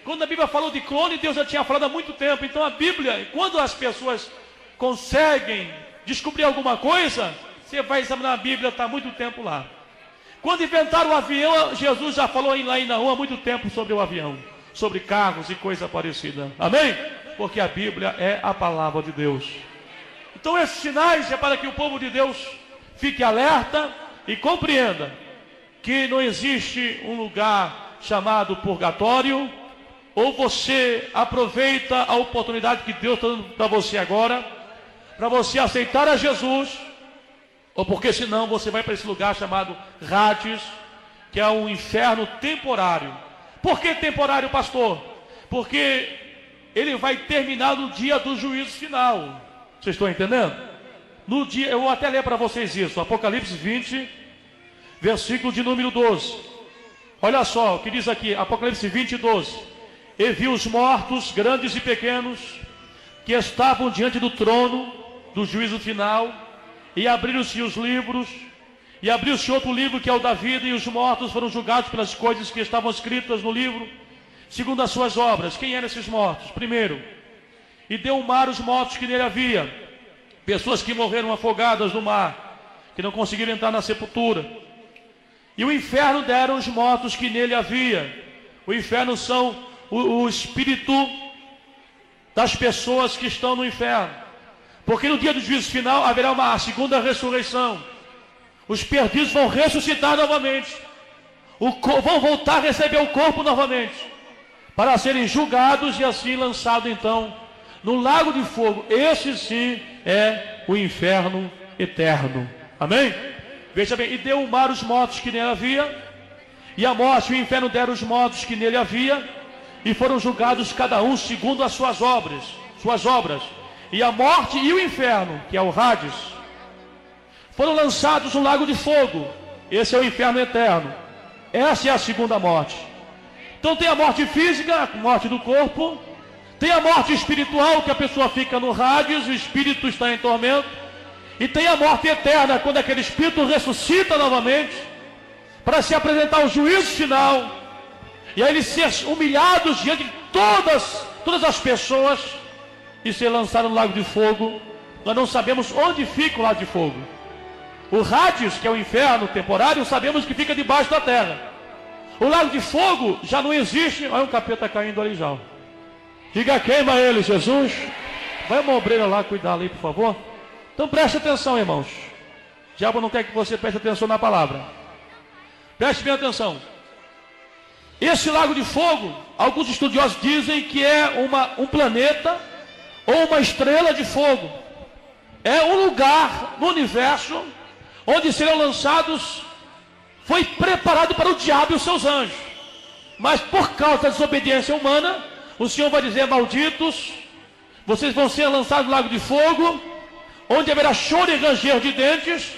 Quando a Bíblia falou de clone, Deus já tinha falado há muito tempo. Então a Bíblia, quando as pessoas conseguem descobrir alguma coisa, você vai examinar a Bíblia, está há muito tempo lá. Quando inventaram o avião, Jesus já falou lá em Naum há muito tempo sobre o avião, sobre carros e coisa parecida. Amém? Porque a Bíblia é a palavra de Deus. Então esses sinais é para que o povo de Deus fique alerta e compreenda que não existe um lugar chamado purgatório. Ou você aproveita a oportunidade que Deus está dando para você agora, para você aceitar a Jesus, ou porque senão você vai para esse lugar chamado Hades, que é um inferno temporário. Por que temporário, pastor? Porque ele vai terminar no dia do juízo final. Vocês estão entendendo? No dia, eu vou até ler para vocês isso, Apocalipse 20, versículo de número 12. Olha só o que diz aqui, Apocalipse 20, 12. E vi os mortos, grandes e pequenos, que estavam diante do trono do juízo final, e abriram-se os livros, e abriu-se outro livro que é o da vida, e os mortos foram julgados pelas coisas que estavam escritas no livro, segundo as suas obras. Quem eram esses mortos? Primeiro, e deu o mar os mortos que nele havia, pessoas que morreram afogadas no mar, que não conseguiram entrar na sepultura. E o inferno deram os mortos que nele havia. O inferno são o espírito das pessoas que estão no inferno, porque no dia do juízo final haverá uma segunda ressurreição. Os perdidos vão ressuscitar novamente, vão voltar a receber o corpo novamente, para serem julgados e assim lançados então no lago de fogo. Esse sim é o inferno eterno. Amém? Veja bem, e deu o mar os mortos que nele havia, e a morte e o inferno deram os mortos que nele havia, e foram julgados cada um segundo as suas obras. E a morte e o inferno, que é o Hades, foram lançados no lago de fogo. Esse é o inferno eterno. Essa é a segunda morte. Então tem a morte física, a morte do corpo. Tem a morte espiritual, que a pessoa fica no Hades, o espírito está em tormento. E tem a morte eterna, quando aquele espírito ressuscita novamente, para se apresentar ao juízo final. E aí eles ser humilhados diante de todas as pessoas e ser lançados no lago de fogo. Nós não sabemos onde fica o lago de fogo. O Hades, que é o inferno temporário, sabemos que fica debaixo da terra. O lago de fogo já não existe. Olha um capeta caindo ali já. Diga, queima ele, Jesus. Vai uma obreira lá cuidar ali, por favor. Então preste atenção, irmãos. O diabo não quer que você preste atenção na palavra. Preste bem atenção. Esse lago de fogo, alguns estudiosos dizem que é um planeta ou uma estrela de fogo. É um lugar no universo onde serão lançados, foi preparado para o diabo e os seus anjos. Mas por causa da desobediência humana, o Senhor vai dizer: malditos, vocês vão ser lançados no lago de fogo, onde haverá choro e ranger de dentes.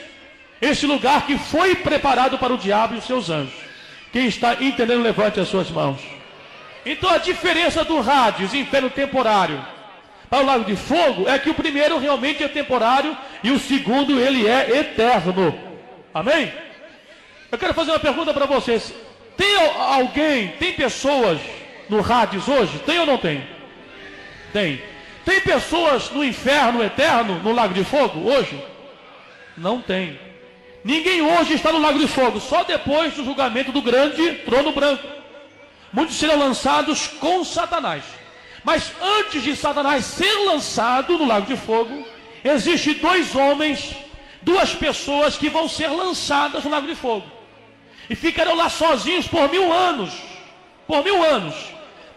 Esse lugar que foi preparado para o diabo e os seus anjos. Quem está entendendo, levante as suas mãos. Então a diferença do Hades, inferno temporário, para o lago de fogo, é que o primeiro realmente é temporário e o segundo ele é eterno. Amém? Eu quero fazer uma pergunta para vocês. Tem pessoas no Hades hoje? Tem ou não tem? Tem. Tem pessoas no inferno eterno, no lago de fogo, hoje? Não tem. Ninguém hoje está no lago de fogo, só depois do julgamento do grande trono branco. Muitos serão lançados com Satanás. Mas antes de Satanás ser lançado no lago de fogo, existem dois homens, duas pessoas que vão ser lançadas no lago de fogo. E ficarão lá sozinhos por 1000 anos. Por 1000 anos.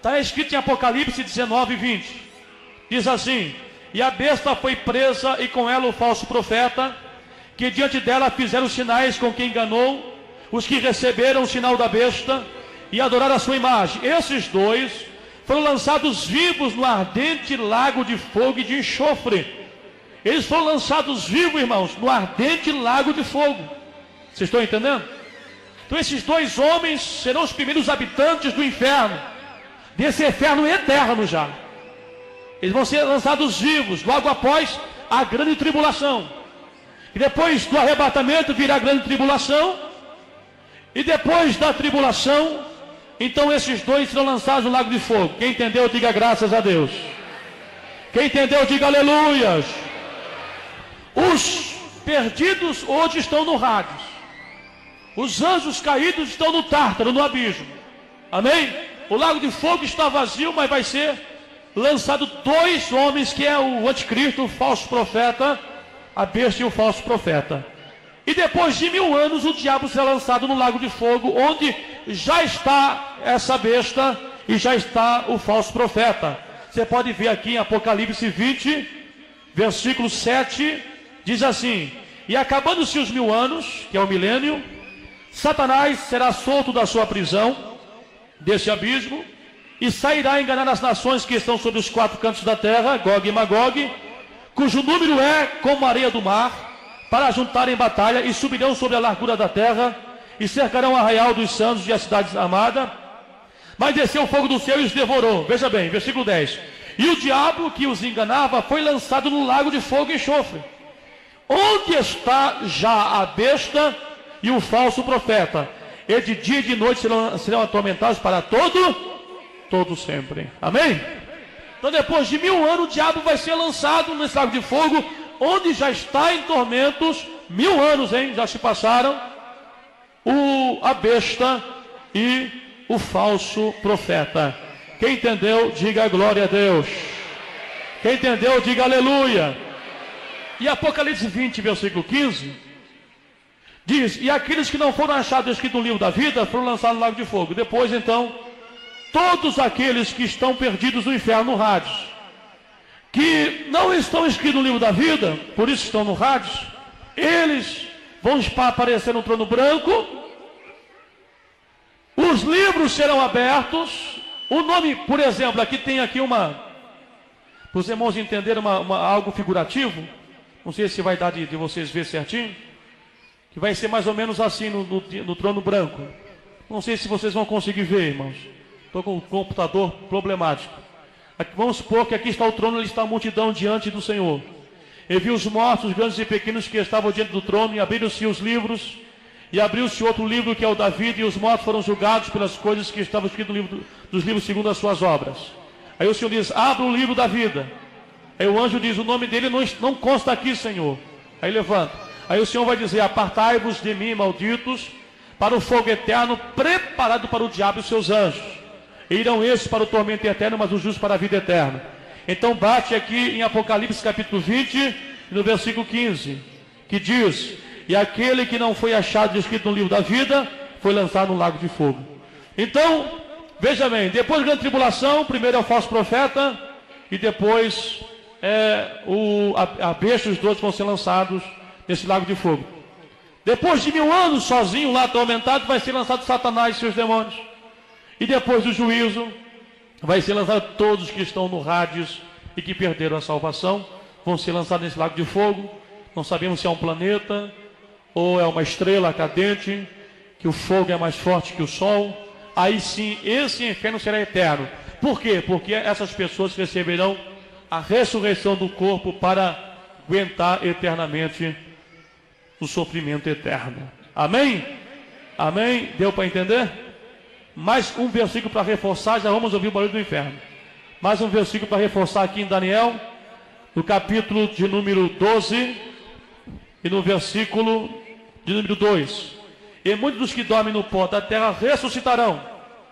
Está escrito em Apocalipse 19, 20. Diz assim: e a besta foi presa, e com ela o falso profeta, que diante dela fizeram sinais com que enganou os que receberam o sinal da besta e adoraram a sua imagem. Esses dois foram lançados vivos no ardente lago de fogo e de enxofre. Eles foram lançados vivos, irmãos, no ardente lago de fogo. Vocês estão entendendo? Então esses dois homens serão os primeiros habitantes do inferno, desse inferno eterno já. Eles vão ser lançados vivos logo após a grande tribulação. E depois do arrebatamento virá a grande tribulação. E depois da tribulação, então esses dois serão lançados no lago de fogo. Quem entendeu, diga graças a Deus. Quem entendeu, diga aleluias. Os perdidos hoje estão no Hades. Os anjos caídos estão no Tártaro, no abismo. Amém? O lago de fogo está vazio, mas vai ser lançado dois homens, que é o anticristo, o falso profeta, a besta e o falso profeta. E depois de 1000 anos o diabo será lançado no lago de fogo, onde já está essa besta e já está o falso profeta. Você pode ver aqui em Apocalipse 20, versículo 7, diz assim: e acabando-se os 1000 anos, que é o milênio, Satanás será solto da sua prisão, desse abismo, e sairá a enganar as nações que estão sobre os 4 cantos da terra, Gog e Magog, cujo número é como a areia do mar, para juntarem em batalha, e subirão sobre a largura da terra, e cercarão o arraial dos santos e a cidade amada. Mas desceu o fogo do céu e os devorou. Veja bem, versículo 10. E o diabo que os enganava foi lançado no lago de fogo e enxofre, onde está já a besta e o falso profeta. E de dia e de noite serão atormentados para todo sempre. Amém? Então depois de 1000 anos o diabo vai ser lançado nesse lago de fogo, onde já está em tormentos. 1000 anos, hein? Já se passaram. A besta e o falso profeta. Quem entendeu, diga glória a Deus. Quem entendeu, diga aleluia. E Apocalipse 20, versículo 15, diz: e aqueles que não foram achados escritos no livro da vida foram lançados no lago de fogo. Depois então, todos aqueles que estão perdidos no inferno, no Hades, que não estão escritos no livro da vida, por isso estão no Hades, eles vão aparecer no trono branco, os livros serão abertos. O nome, por exemplo, aqui tem aqui para os irmãos entenderem algo figurativo, não sei se vai dar de vocês ver certinho, que vai ser mais ou menos assim no trono branco. Não sei se vocês vão conseguir ver, irmãos. Estou com o computador problemático. Aqui, vamos supor que aqui está o trono, ali está a multidão diante do Senhor. E viu os mortos, grandes e pequenos, que estavam diante do trono, e abriram-se os livros, e abriu-se outro livro, que é o da vida, e os mortos foram julgados pelas coisas que estavam escritas no livro dos livros segundo as suas obras. Aí o Senhor diz: abra o livro da vida. Aí o anjo diz: o nome dele não consta aqui, Senhor. Aí levanta. Aí o Senhor vai dizer: apartai-vos de mim, malditos, para o fogo eterno, preparado para o diabo e os seus anjos. E irão esses para o tormento eterno, mas os justos para a vida eterna. Então bate aqui em Apocalipse capítulo 20, no versículo 15, que diz: e aquele que não foi achado escrito no livro da vida foi lançado no lago de fogo. Então, veja bem, depois da grande tribulação, primeiro é o falso profeta, e depois a besta, os dois vão ser lançados nesse lago de fogo. Depois de 1000 anos, sozinho lá atormentado, vai ser lançado Satanás e seus demônios. E depois do juízo, vai ser lançado todos que estão no Hades e que perderam a salvação, vão ser lançados nesse lago de fogo. Não sabemos se é um planeta ou é uma estrela cadente, que o fogo é mais forte que o sol. Aí sim, esse inferno será eterno. Por quê? Porque essas pessoas receberão a ressurreição do corpo para aguentar eternamente o sofrimento eterno. Amém? Amém? Deu para entender? Mais um versículo para reforçar, já vamos ouvir o barulho do inferno. Mais um versículo para reforçar aqui em Daniel, no capítulo de número 12 e no versículo de número 2. E muitos dos que dormem no pó da terra ressuscitarão,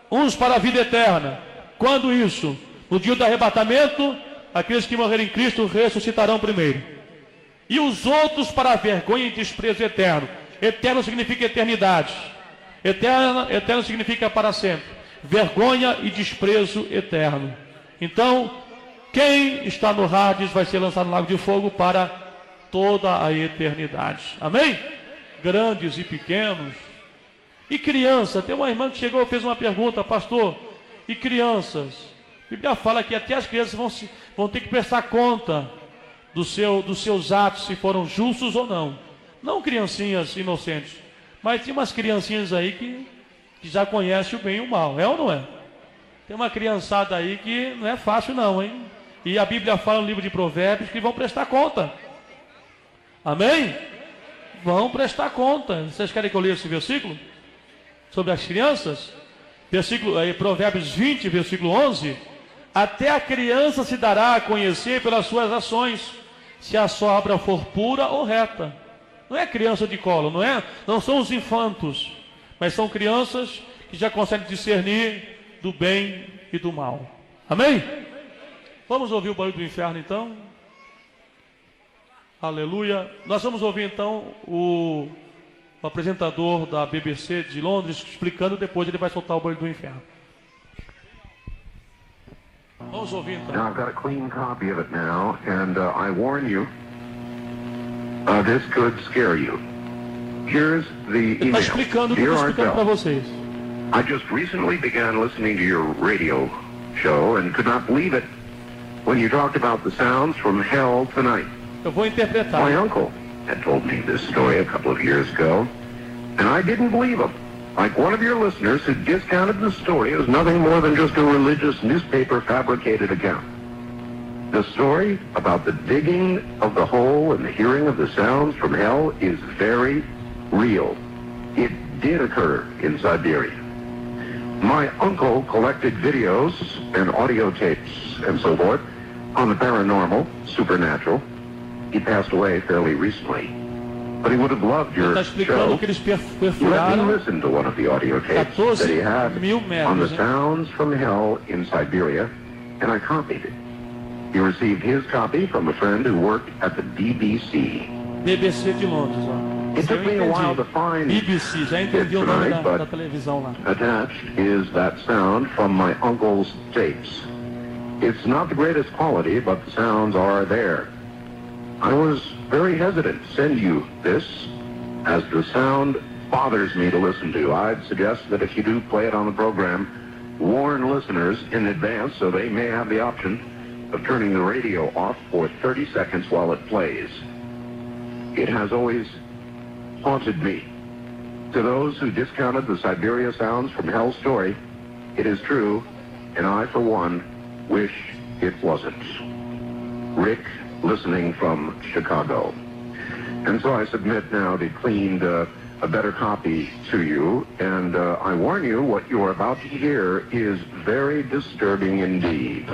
uns para a vida eterna. Quando isso? No dia do arrebatamento, aqueles que morrerem em Cristo ressuscitarão primeiro. E os outros para a vergonha e desprezo eterno. Eterno significa eternidade. Eterno significa para sempre. vergonha e desprezo eterno. Então, quem está no Hades vai ser lançado no lago de fogo para toda a eternidade. Amém? Grandes e pequenos. E criança, tem uma irmã que chegou e fez uma pergunta, pastor, e crianças? A Bíblia fala que até as crianças vão ter que prestar conta dos seus atos, se foram justos ou não. Não criancinhas inocentes, mas tem umas criancinhas aí que já conhecem o bem e o mal, é ou não é? Tem uma criançada aí que não é fácil não, hein? E a Bíblia fala no livro de Provérbios que vão prestar conta. Amém? Vão prestar conta. Vocês querem que eu leia esse versículo? Sobre as crianças? Provérbios 20, versículo 11. Até a criança se dará a conhecer pelas suas ações, se a sua obra for pura ou reta. Não é criança de colo, não são os infantos, mas são crianças que já conseguem discernir do bem e do mal. Amém? Vamos ouvir o barulho do inferno então. Aleluia. Nós vamos ouvir então o apresentador da BBC de Londres explicando, depois ele vai soltar o barulho do inferno. Vamos ouvir então. Now I've got a clean copy of it now, and I warn you, this could scare you. Here's the Ele está email. explicando, Dear estou explicando para Ardell, vocês. I just recently began listening to your radio show and could not believe it when you talked about the sounds from hell tonight. Eu vou interpretar. My uncle had told me this story a couple of years ago, and I didn't believe him. Like one of your listeners who discounted the story as nothing more than just a religious newspaper fabricated account. The story about the digging of the hole and the hearing of the sounds from hell is very real. It did occur in Siberia. My uncle collected videos and audio tapes and so forth on the paranormal, supernatural. He passed away fairly recently. But he would have loved Ele your está explicando show. que eles Let me perfuraram listen to one of the audio tapes 14 that he had mil on the metros. sounds from hell in Siberia, and I copied it. He received his copy from a friend who worked at the BBC. BBC de Londres, ó. It Eu took me a while to find BBC, já entendi o nome da televisão lá. attached is that sound from my uncle's tapes. It's not the greatest quality, but the sounds are there. I was very hesitant to send you this, as the sound bothers me to listen to. I'd suggest that if you do play it on the program, warn listeners in advance so they may have the option of turning the radio off for 30 seconds while it plays. It has always haunted me. To those who discounted the Siberia sounds from Hell's story, it is true, and I, for one, wish it wasn't. Rick, listening from Chicago. And so I submit now the cleaned, a better copy to you, and I warn you, what you are about to hear is very disturbing indeed.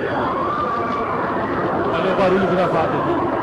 Olha o barulho gravado aqui.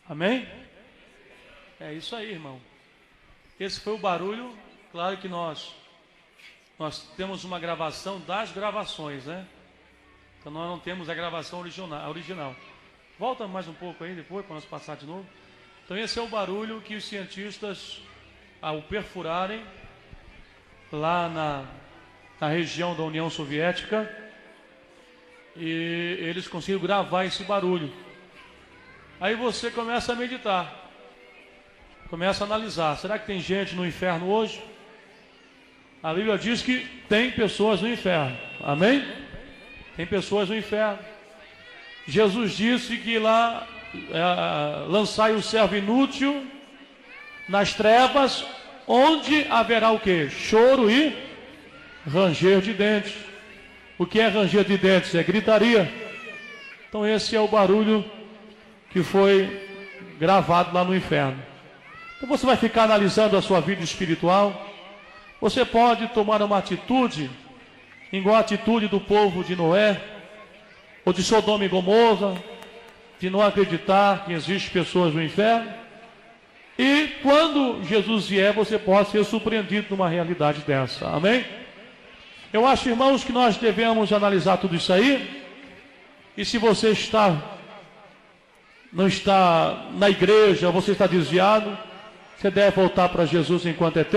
Amém? É isso aí, irmão. Esse foi o barulho. Claro que nós temos uma gravação das gravações, né? Então nós não temos a gravação original. Volta mais um pouco aí depois para nós passar de novo. Então esse é o barulho que os cientistas, ao perfurarem lá na região da União Soviética, e eles conseguiram gravar esse barulho. Aí você começa a meditar, começa a analisar. Será que tem gente no inferno hoje? A Bíblia diz que tem pessoas no inferno. Amém? Tem pessoas no inferno. Jesus disse que lá lançai o servo inútil nas trevas, onde haverá o quê? Choro e ranger de dentes. O que é ranger de dentes? É gritaria. Então esse é o barulho que foi gravado lá no inferno. Então você vai ficar analisando a sua vida espiritual. Você pode tomar uma atitude igual a atitude do povo de Noé, ou de Sodoma e Gomorra, de não acreditar que existem pessoas no inferno. E quando Jesus vier, você pode ser surpreendido numa realidade dessa. Amém? Eu acho, irmãos, que nós devemos analisar tudo isso aí. E se você não está na igreja, você está desviado, você deve voltar para Jesus enquanto é tempo.